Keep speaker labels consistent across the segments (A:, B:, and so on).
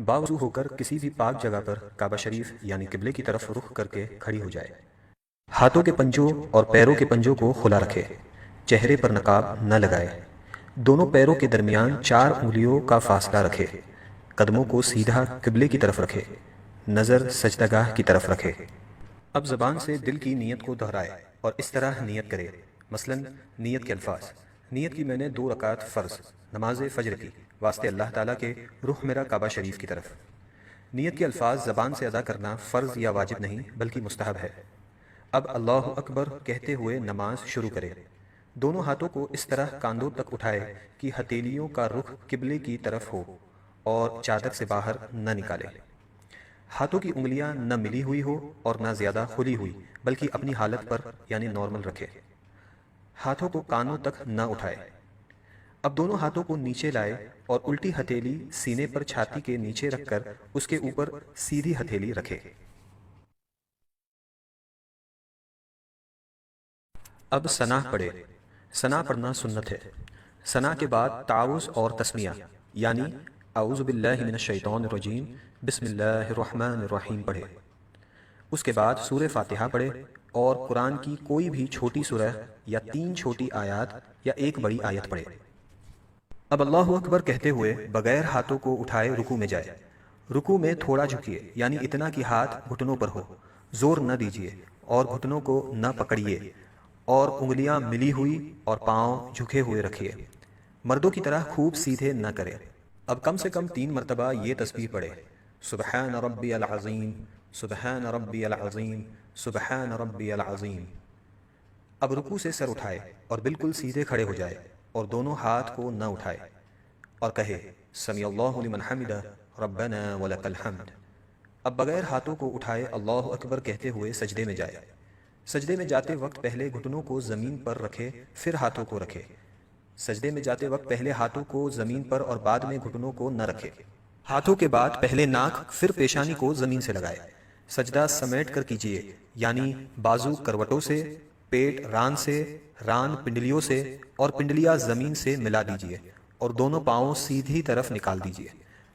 A: باوضو ہو کر کسی بھی پاک جگہ پر کعبہ شریف یعنی قبلے کی طرف رخ کر کے کھڑی ہو جائے۔ ہاتھوں کے پنجوں اور پیروں کے پنجوں کو کھلا رکھے، چہرے پر نقاب نہ لگائے، دونوں پیروں کے درمیان 4 انگلیوں کا فاصلہ رکھے، قدموں کو سیدھا قبلے کی طرف رکھے، نظر سجدہ گاہ کی طرف رکھے۔ اب زبان سے دل کی نیت کو دہرائے اور اس طرح نیت کرے، مثلا نیت کے الفاظ: نیت کی میں نے 2 رکعت فرض نماز فجر کی واسطے اللہ تعالیٰ کے رخ میرا کعبہ شریف کی طرف۔ نیت کے الفاظ زبان سے ادا کرنا فرض یا واجب نہیں بلکہ مستحب ہے۔ اب اللہ اکبر کہتے ہوئے نماز شروع کرے، دونوں ہاتھوں کو اس طرح کاندھوں تک اٹھائے کہ ہتھیلیوں کا رخ قبلے کی طرف ہو اور چادر سے باہر نہ نکالے۔ ہاتھوں کی انگلیاں نہ ملی ہوئی ہو اور نہ زیادہ کھلی ہوئی بلکہ اپنی حالت پر یعنی نارمل رکھے۔ ہاتھوں کو کانوں تک نہ اٹھائے۔ اب دونوں ہاتھوں کو نیچے لائے اور الٹی ہتھیلی سینے پر چھاتی کے نیچے رکھ کر اس کے اوپر سیدھی ہتھیلی رکھے۔ اب ثنا پڑھے۔ ثنا پڑھنا سنت ہے۔ ثنا کے بعد تعوذ اور تسمیہ یعنی اعوذ باللہ من الشیطان الرجیم بسم اللہ الرحمن الرحیم پڑھے۔ اس کے بعد سورہ فاتحہ پڑھے اور قرآن کی کوئی بھی چھوٹی سورہ یا 3 چھوٹی آیات یا 1 بڑی آیت پڑھے۔ اب اللہ اکبر کہتے ہوئے بغیر ہاتھوں کو اٹھائے رکوع میں جائے۔ رکوع میں تھوڑا جھکیے یعنی اتنا کہ ہاتھ گھٹنوں پر ہو، زور نہ دیجیے اور گھٹنوں کو نہ پکڑیے اور انگلیاں ملی ہوئی اور پاؤں جھکے ہوئے رکھیے۔ مردوں کی طرح خوب سیدھے نہ کرے۔ اب کم سے کم 3 مرتبہ یہ تسبیح پڑھے: سبحان ربی العظیم، سبحان ربی العظیم، سبحان ربی العظیم۔ اب رکوع سے سر اٹھائے اور بالکل سیدھے کھڑے ہو جائے اور دونوں ہاتھ کو نہ اٹھائے اور کہے سمیع اللہ لمن حمدہ ربنا ولک الحمد۔ اب بغیر ہاتھوں کو اٹھائے اللہ اکبر کہتے ہوئے سجدے میں جائے۔ سجدے میں جاتے وقت پہلے گھٹنوں کو زمین پر رکھے پھر ہاتھوں کو رکھے۔ سجدے میں جاتے وقت پہلے ہاتھوں کو زمین پر اور بعد میں گھٹنوں کو نہ رکھے۔ ہاتھوں کے بعد پہلے ناک پھر پیشانی کو زمین سے لگائے۔ سجدہ سمیٹ کر کیجیے یعنی بازو کروٹوں سے، پیٹ ران سے، ران پنڈلیوں سے اور پنڈلیاں زمین سے ملا دیجیے اور دونوں پاؤں سیدھی طرف نکال دیجیے۔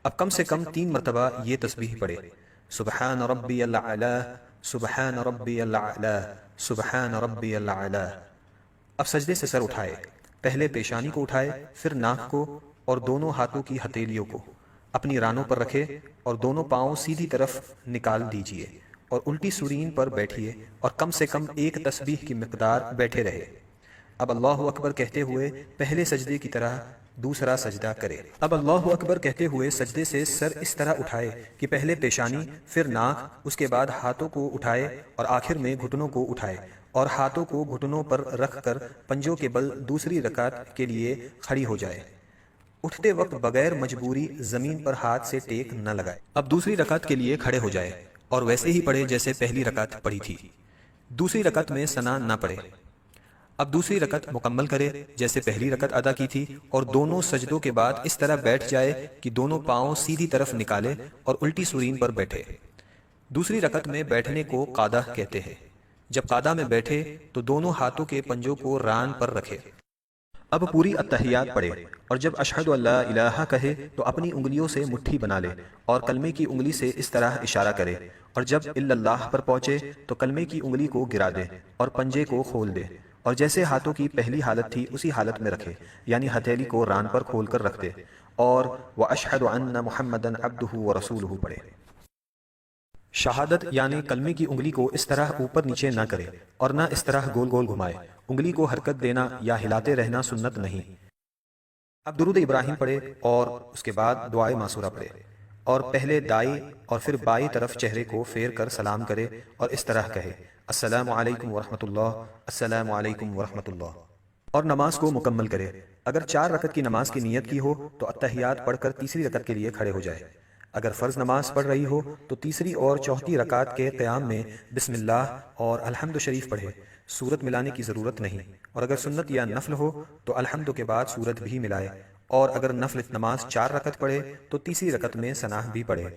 A: اب کم سے کم 3 مرتبہ یہ تسبیح پڑھے: سبحان ربی الاعلی، سبحان ربی الاعلی، سبحان ربی الاعلی۔ اب سجدے سے سر اٹھائے، پہلے پیشانی کو اٹھائے پھر ناک کو اور دونوں ہاتھوں کی ہتھیلیوں کو اپنی رانوں پر رکھے اور دونوں پاؤں سیدھی طرف نکال دیجیے اور الٹی سورین پر بیٹھیے اور کم سے کم 1 تسبیح کی مقدار بیٹھے رہے۔ اب اللہ اکبر کہتے ہوئے پہلے سجدے کی طرح دوسرا سجدہ کرے۔ اب اللہ اکبر کہتے ہوئے سجدے سے سر اس طرح اٹھائے کہ پہلے پیشانی پھر ناک، اس کے بعد ہاتھوں کو اٹھائے اور آخر میں گھٹنوں کو اٹھائے اور ہاتھوں کو گھٹنوں پر رکھ کر پنجوں کے بل دوسری رکعت کے لیے کھڑی ہو جائے۔ اٹھتے وقت بغیر مجبوری زمین پر ہاتھ سے ٹیک نہ لگائے۔ اب دوسری رکعت کے لیے کھڑے ہو جائے اور ویسے ہی پڑھے جیسے پہلی رکعت پڑھی تھی۔ دوسری رکعت میں ثنا نہ پڑھے۔ اب دوسری رکعت مکمل کرے جیسے پہلی رکعت ادا کی تھی اور دونوں سجدوں کے بعد اس طرح بیٹھ جائے کہ دونوں پاؤں سیدھی طرف نکالے اور الٹی سورین پر بیٹھے۔ دوسری رکعت میں بیٹھنے کو قعدہ کہتے ہیں۔ جب قعدہ میں بیٹھے تو دونوں ہاتھوں کے پنجوں کو ران پر رکھے۔ اب پوری التحیات پڑھے اور جب اشہد ان لا الہ کہے تو اپنی انگلیوں سے مٹھی بنا لے اور کلمے کی انگلی سے اس طرح اشارہ کرے اور جب الا اللہ پر پہنچے تو کلمے کی انگلی کو گرا دے اور پنجے کو کھول دے اور جیسے ہاتھوں کی پہلی حالت تھی اسی حالت میں رکھے یعنی ہتھیلی کو ران پر کھول کر رکھ دے اور وَأَشْهَدُ أَنَّ مُحَمَّدًا عَبْدُهُ وَرَسُولُهُ پڑھے۔ شہادت یعنی کلمے کی انگلی کو اس طرح اوپر نیچے نہ کرے اور نہ اس طرح گول گول گھمائے۔ انگلی کو حرکت دینا یا ہلاتے رہنا سنت نہیں۔ اب درود ابراہیم پڑھے اور اس کے بعد دعائے معصورہ پڑھے اور پہلے دائیں اور پھر بائیں طرف چہرے کو پھیر کر سلام کرے اور اس طرح کہے السلام علیکم ورحمۃ اللہ، السلام علیکم ورحمۃ اللہ، اور نماز کو مکمل کرے۔ اگر 4 رکعت کی نماز کی نیت کی ہو تو التحیات پڑھ کر تیسری رکعت کے لیے کھڑے ہو جائے۔ اگر فرض نماز پڑھ رہی ہو تو تیسری اور چوتھی رکعت کے قیام میں بسم اللہ اور الحمد شریف پڑھے، سورت ملانے کی ضرورت نہیں، اور اگر سنت یا نفل ہو تو الحمد کے بعد سورت بھی ملائے، اور اگر نفل نماز 4 رکعت پڑھے تو تیسری رکعت میں ثنا بھی پڑھے۔